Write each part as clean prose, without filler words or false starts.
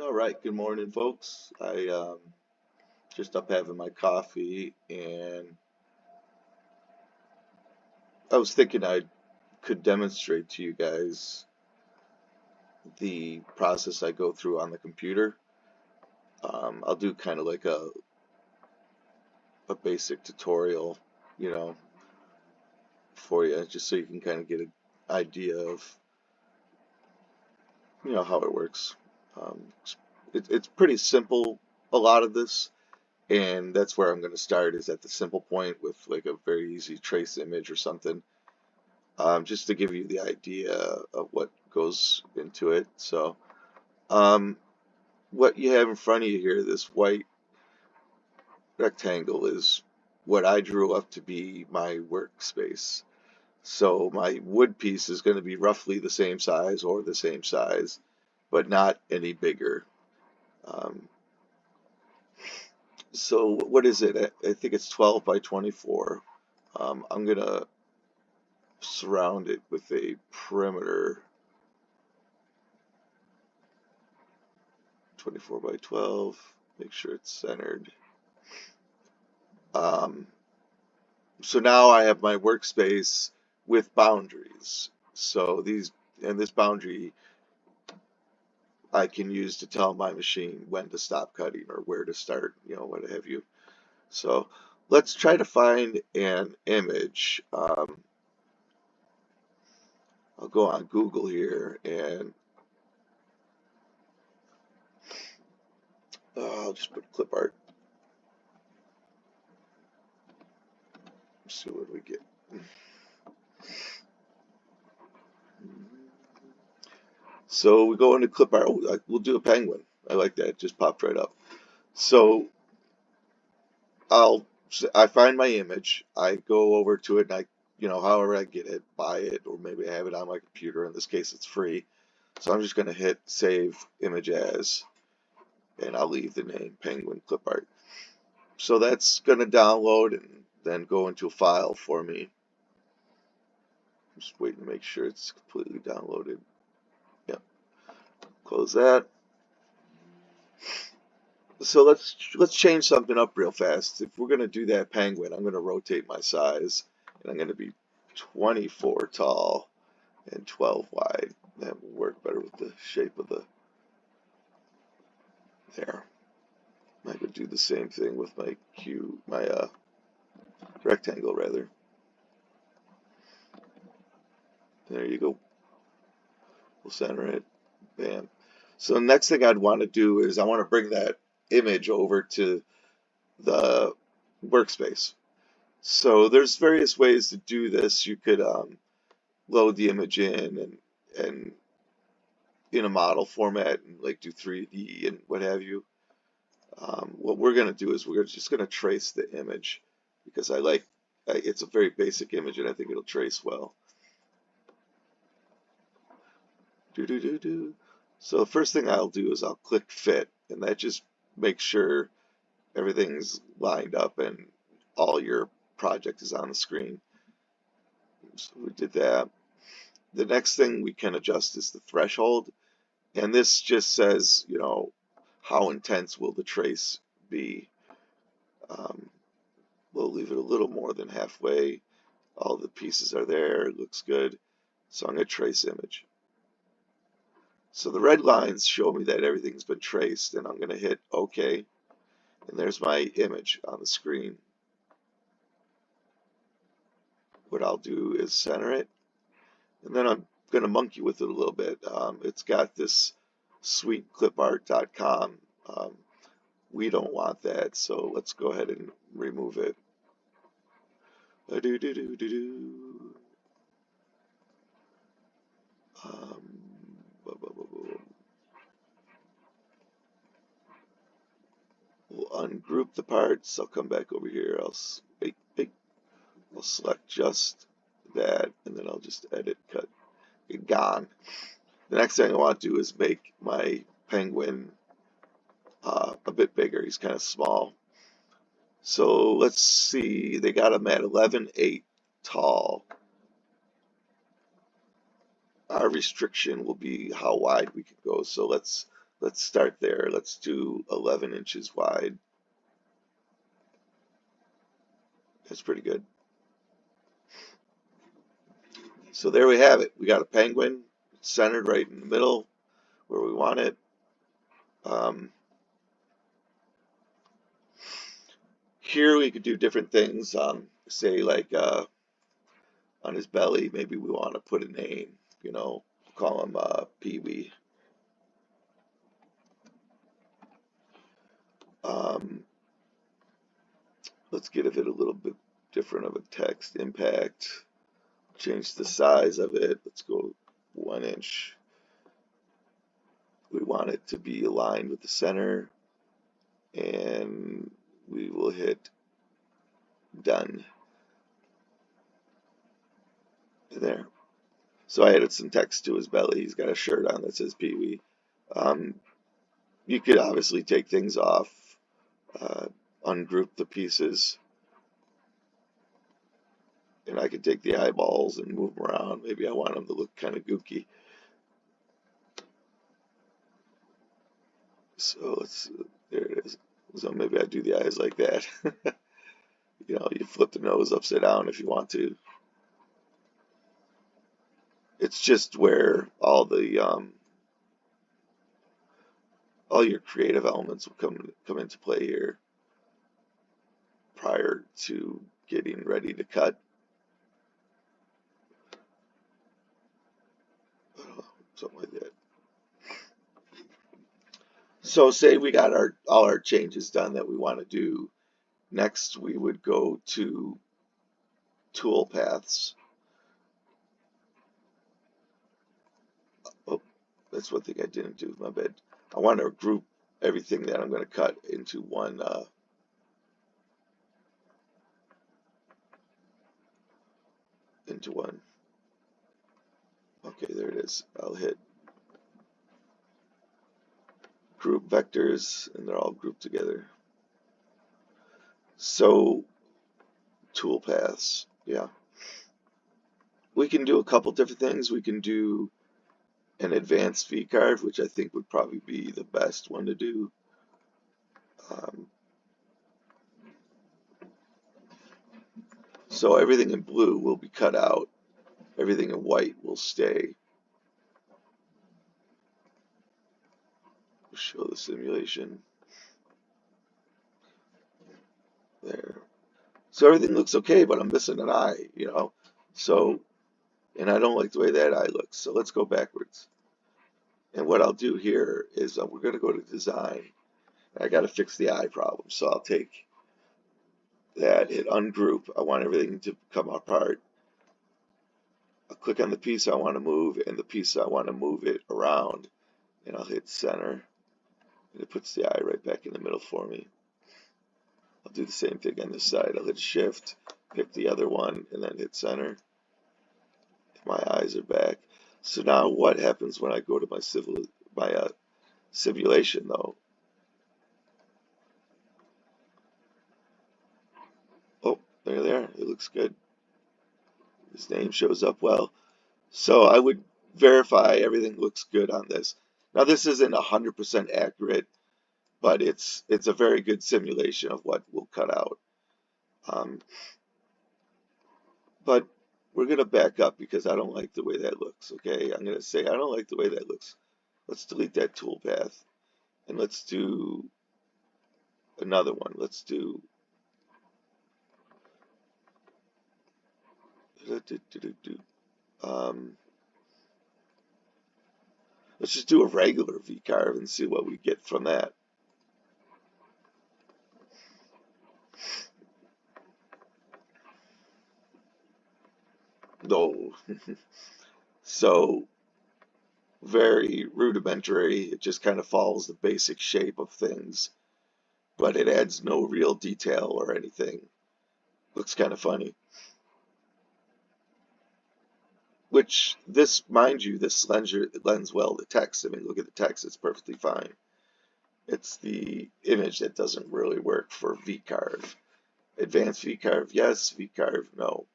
All right, good morning, folks. I just up having my coffee, and I was thinking I could demonstrate to you guys the process I go through on the computer. I'll do kind of like a basic tutorial, you know, for you, just so you can kind of get an idea of, how it works. Um, it's pretty simple, a lot of this, and that's where I'm going to start is at the simple point with like a very easy trace image or something, just to give you the idea of what goes into it. So, um, what you have in front of you here, this white rectangle, is what I drew up to be my workspace. So my wood piece is going to be roughly the same size or the same size, but not any bigger. Um, so what is it? I think it's 12 by 24. I'm going to surround it with a perimeter 24 by 12. Make sure it's centered. Um, so now I have my workspace with boundaries. So this boundary I can use to tell my machine when to stop cutting or where to start, what have you. So let's try to find an image. I'll go on Google here, and I'll just put clip art. Let's see what we get. So we go into clip art. Oh, we'll do a penguin. I like that. It just popped right up. So I find my image. I go over to it, and however I get it, buy it, or maybe I have it on my computer. In this case, it's free. So I'm just going to hit save image as, and I'll leave the name penguin clip art. So that's going to download and then go into a file for me. I'm just waiting to make sure it's completely downloaded. Yep. Close that. So let's change something up real fast. If we're going to do that penguin, I'm going to rotate my size, and I'm going to be 24 tall and 12 wide. That will work better with the shape of the there. I could do the same thing with my rectangle rather. There you go. We'll center it. Bam. So the next thing I'd want to do is I want to bring that image over to the workspace. So there's various ways to do this. You could load the image in and in a model format and like do 3D and what have you. What we're going to do is we're just going to trace the image because it's a very basic image and I think it'll trace well. So the first thing I'll do is I'll click fit, and that just makes sure everything's lined up and all your project is on the screen. So we did that. The next thing we can adjust is the threshold, and this just says, how intense will the trace be. We'll leave it a little more than halfway. All the pieces are there, it looks good. So I'm going to trace image. So the red lines show me that everything's been traced, and I'm going to hit OK. And there's my image on the screen. What I'll do is center it, and then I'm going to monkey with it a little bit. It's got this sweet clipart.com. We don't want that, so let's go ahead and remove it. We'll ungroup the parts. I'll come back over here. I'll select just that, and then I'll just edit, cut, it gone. The next thing I want to do is make my penguin a bit bigger. He's kind of small. So let's see. They got him at 11.8 tall. our restriction will be how wide we can go. So let's start there. Let's do 11 inches wide. That's pretty good. So there we have it. We got a penguin centered right in the middle where we want it. Here we could do different things. Say like on his belly, maybe we want to put a name. You know, call him Pee Wee. Um, let's give it a little bit different of a text impact. Change the size of it. Let's go 1 inch. We want it to be aligned with the center, and we will hit done there. So I added some text to his belly. He's got a shirt on that says Pee Wee. Um, you could obviously take things off, ungroup the pieces, and I could take the eyeballs and move them around. Maybe I want them to look kind of gooky. So there it is. So maybe I do the eyes like that. You know, you flip the nose upside down if you want to. It's just where all your creative elements will come into play here prior to getting ready to cut. Something like that. So say we got all our changes done that we want to do. Next we would go to tool paths. Oh, that's one thing I didn't do, my bad. I want to group everything that I'm going to cut into one Okay, there it is. I'll hit group vectors, and they're all grouped together. So tool paths, yeah. We can do a couple different things. We can do an advanced V-carve, which I think would probably be the best one to do. So everything in blue will be cut out. Everything in white will stay. Show the simulation. There. So everything looks okay, but I'm missing an eye, you know. So, and I don't like the way that eye looks. So let's go backwards. And what I'll do here is we're going to go to design. I got to fix the eye problem. So I'll take that, hit ungroup. I want everything to come apart. I'll click on the piece I want to move and the piece I want to move it around. And I'll hit center. And it puts the eye right back in the middle for me. I'll do the same thing on this side. I'll hit shift, pick the other one, and then hit center. My eyes are back. So now what happens when I go to my simulation though? Oh, there. It looks good. His name shows up well. So I would verify everything looks good on this. Now this isn't 100% accurate, but it's a very good simulation of what will cut out. But we're going to back up because I don't like the way that looks, okay? I'm going to say I don't like the way that looks. Let's delete that toolpath, and let's do another one. Let's do let's just do a regular V-carve and see what we get from that. No. So very rudimentary. It just kind of follows the basic shape of things, but it adds no real detail or anything. Looks kind of funny. Which this, mind you, this lends well to text. I mean, look at the text; it's perfectly fine. It's the image that doesn't really work for V-carve. Advanced V-carve, yes. V-carve, no.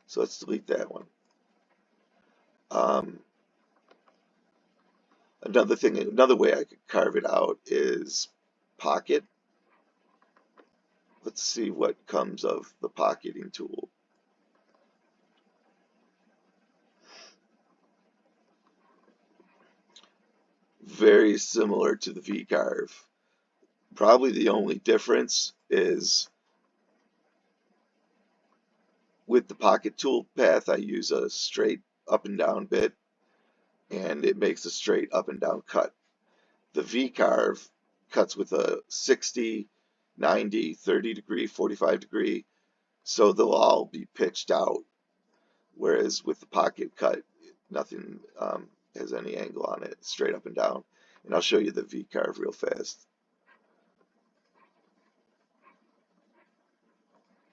So let's delete that one. Another way I could carve it out is pocket. Let's see what comes of the pocketing tool. Very similar to the V-carve. Probably the only difference is with the pocket tool path, I use a straight up and down bit, and it makes a straight up and down cut. The V-carve cuts with a 60, 90, 30 degree, 45 degree, so they'll all be pitched out, whereas with the pocket cut, nothing has any angle on it, straight up and down. And I'll show you the V-carve real fast.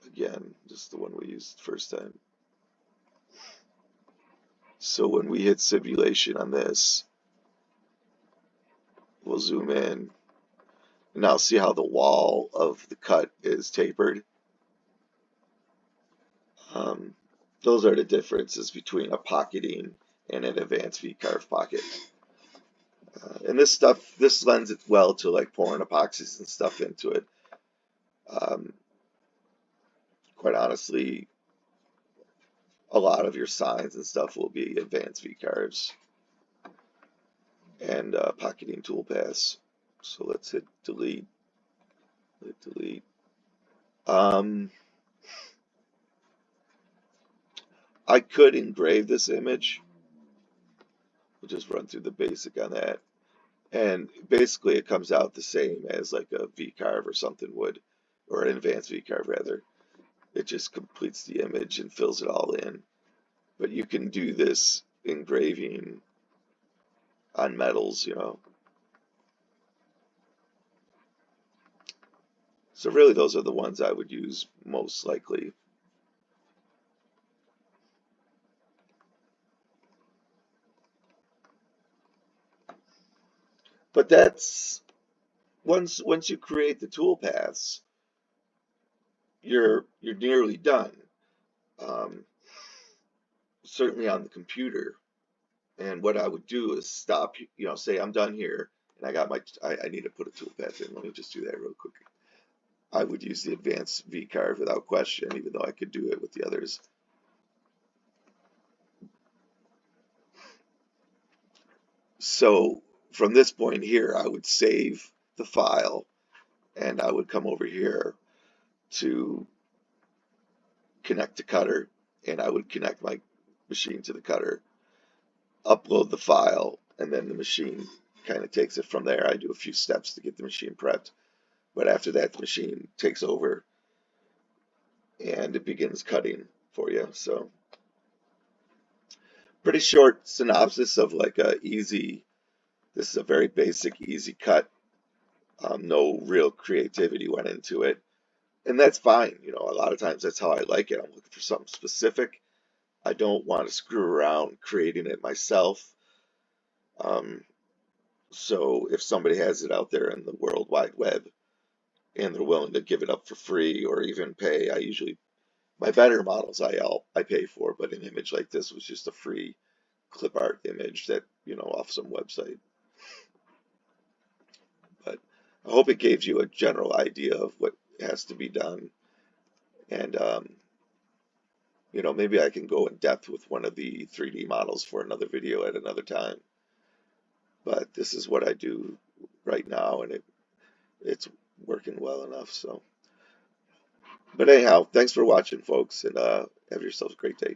Again, just the one we used the first time. So when we hit simulation on this, we'll zoom in. Now see how the wall of the cut is tapered. Those are the differences between a pocketing and an advanced V-carve pocket. And this lends it well to like pouring epoxies and stuff into it. Quite honestly, a lot of your signs and stuff will be advanced V-carves and pocketing toolpaths. So let's hit delete. Hit delete. I could engrave this image. We'll just run through the basic on that. And basically it comes out the same as like a V-carve or something would, or an advanced V-carve rather. It just completes the image and fills it all in. But you can do this engraving on metals, you know. So really those are the ones I would use most likely. But that's once you create the tool paths, you're nearly done. Certainly on the computer. And what I would do is stop, you know, say I'm done here, and I need to put a tool path in. Let me just do that real quick. I would use the advanced V-carve without question, even though I could do it with the others. So from this point here, I would save the file, and I would come over here to connect to cutter, and I would connect my machine to the cutter, upload the file, and then the machine kind of takes it from there. I do a few steps to get the machine prepped, but after that the machine takes over and it begins cutting for you. So pretty short synopsis of like this is a very basic easy cut. No real creativity went into it, and that's fine. You know, a lot of times that's how I like it. I'm looking for something specific. I don't want to screw around creating it myself. So if somebody has it out there in the World Wide Web and they're willing to give it up for free or even pay, my better models I pay for, but an image like this was just a free clip art image that, you know, off some website. But I hope it gave you a general idea of what has to be done. And, you know, maybe I can go in depth with one of the 3D models for another video at another time. But this is what I do right now, and it's working well enough. So, but anyhow, thanks for watching, folks, and have yourselves a great day.